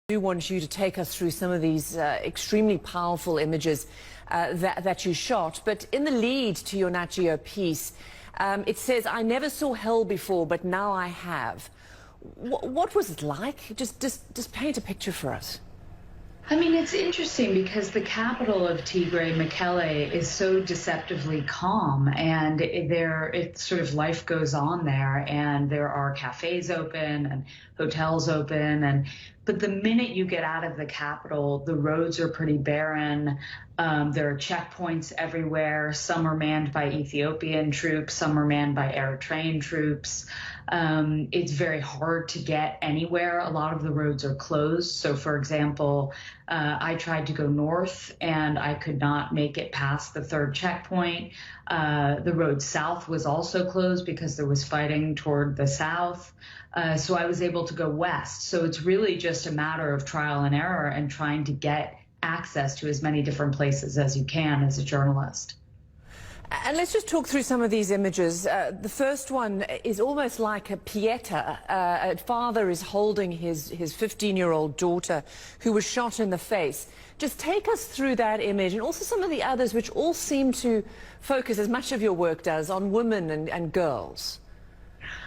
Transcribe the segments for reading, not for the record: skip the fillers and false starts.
I do want you to take us through some of these extremely powerful images that you shot. But in the lead to your Nat Geo piece, it says, "I never saw hell before, but now I have." What was it like? Just paint a picture for us. I mean, it's interesting because the capital of Tigray, Mekelle, is so deceptively calm, and it's sort of life goes on there, and there are cafes open and hotels open, but the minute you get out of the capital, the roads are pretty barren. There are checkpoints everywhere. Some are manned by Ethiopian troops, some are manned by Eritrean troops. It's very hard to get anywhere. A lot of the roads are closed. So, for example, I tried to go north and I could not make it past the third checkpoint. The road south was also closed because there was fighting toward the south. So I was able to go west. So it's really just a matter of trial and error and trying to get access to as many different places as you can as a journalist. And let's just talk through some of these images. The first one is almost like a pieta. A father is holding his 15-year-old daughter who was shot in the face. Just take us through that image and also some of the others which all seem to focus, as much of your work does, on women and girls.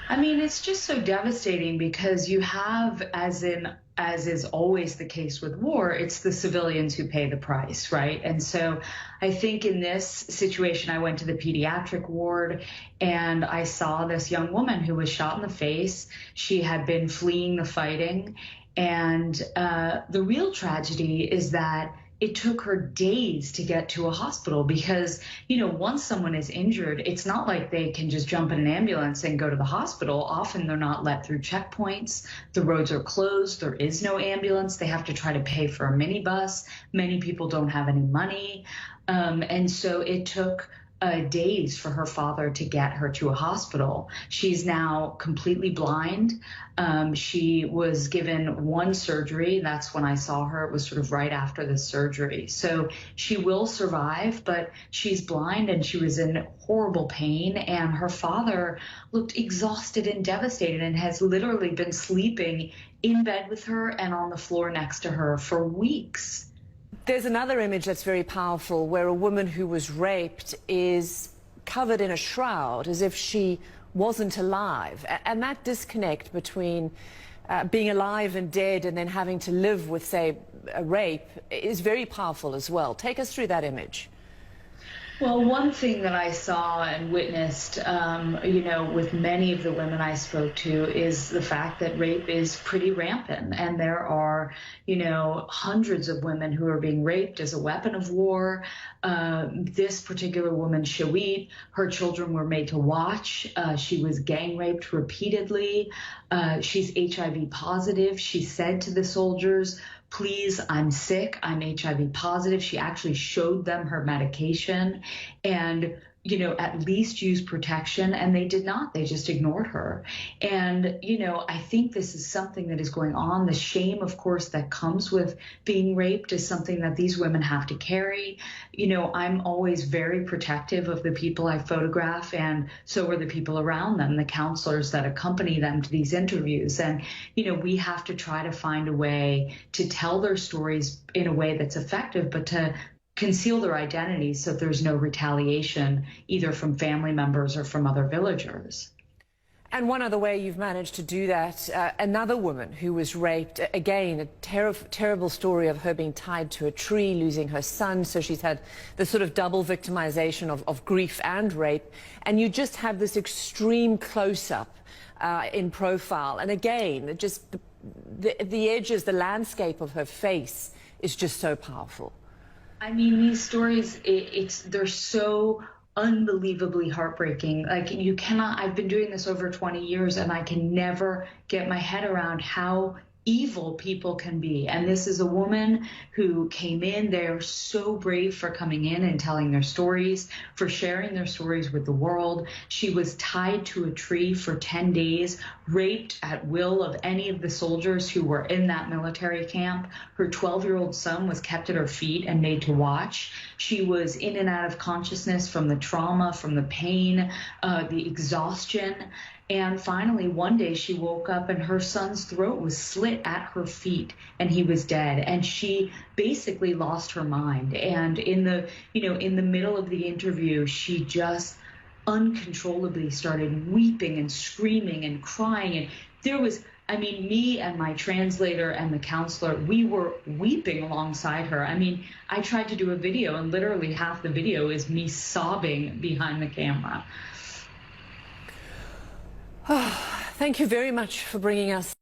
I mean, it's just so devastating because you have, as is always the case with war, it's the civilians who pay the price, right? And so I think in this situation, I went to the pediatric ward and I saw this young woman who was shot in the face. She had been fleeing the fighting. And the real tragedy is that it took her days to get to a hospital because, you know, once someone is injured, it's not like they can just jump in an ambulance and go to the hospital. Often they're not let through checkpoints. The roads are closed. There is no ambulance. They have to try to pay for a minibus. Many people don't have any money. And so it took days for her father to get her to a hospital. She's now completely blind. She was given one surgery. That's when I saw her. It was sort of right after the surgery. So she will survive, but she's blind and she was in horrible pain. And her father looked exhausted and devastated and has literally been sleeping in bed with her and on the floor next to her for weeks. There's another image that's very powerful where a woman who was raped is covered in a shroud as if she wasn't alive. And that disconnect between being alive and dead and then having to live with, say, a rape is very powerful as well. Take us through that image. Well, one thing that I saw and witnessed, you know, with many of the women I spoke to is the fact that rape is pretty rampant. And there are, you know, hundreds of women who are being raped as a weapon of war. This particular woman, Shawit, her children were made to watch. She was gang raped repeatedly. She's HIV positive. She said to the soldiers, "Please, I'm sick, I'm HIV positive." She actually showed them her medication and, you know, at least use protection. And they did not. They just ignored her. And, you know, I think this is something that is going on. The shame, of course, that comes with being raped is something that these women have to carry. You know, I'm always very protective of the people I photograph, and so are the people around them, the counselors that accompany them to these interviews. And, you know, we have to try to find a way to tell their stories in a way that's effective, but to conceal their identities so there's no retaliation either from family members or from other villagers. And one other way you've managed to do that, another woman who was raped, again, a terrible story of her being tied to a tree, losing her son. So she's had the sort of double victimization of grief and rape. And you just have this extreme close-up in profile. And again, just the edges, the landscape of her face is just so powerful. I mean, these stories, they're so unbelievably heartbreaking. Like, you cannot, I've been doing this over 20 years and I can never get my head around how evil people can be. And this is a woman who came in. They're so brave for coming in and telling their stories, for sharing their stories with the world. She was tied to a tree for 10 days, raped at will of any of the soldiers who were in that military camp. Her 12-year-old son was kept at her feet and made to watch. She was in and out of consciousness from the trauma, from the pain, the exhaustion. And finally, one day she woke up and her son's throat was slit at her feet and he was dead. And she basically lost her mind. And in the, in the middle of the interview, she just uncontrollably started weeping and screaming and crying. And there was, I mean, me and my translator and the counselor, we were weeping alongside her. I mean, I tried to do a video and literally half the video is me sobbing behind the camera. Thank you very much for bringing us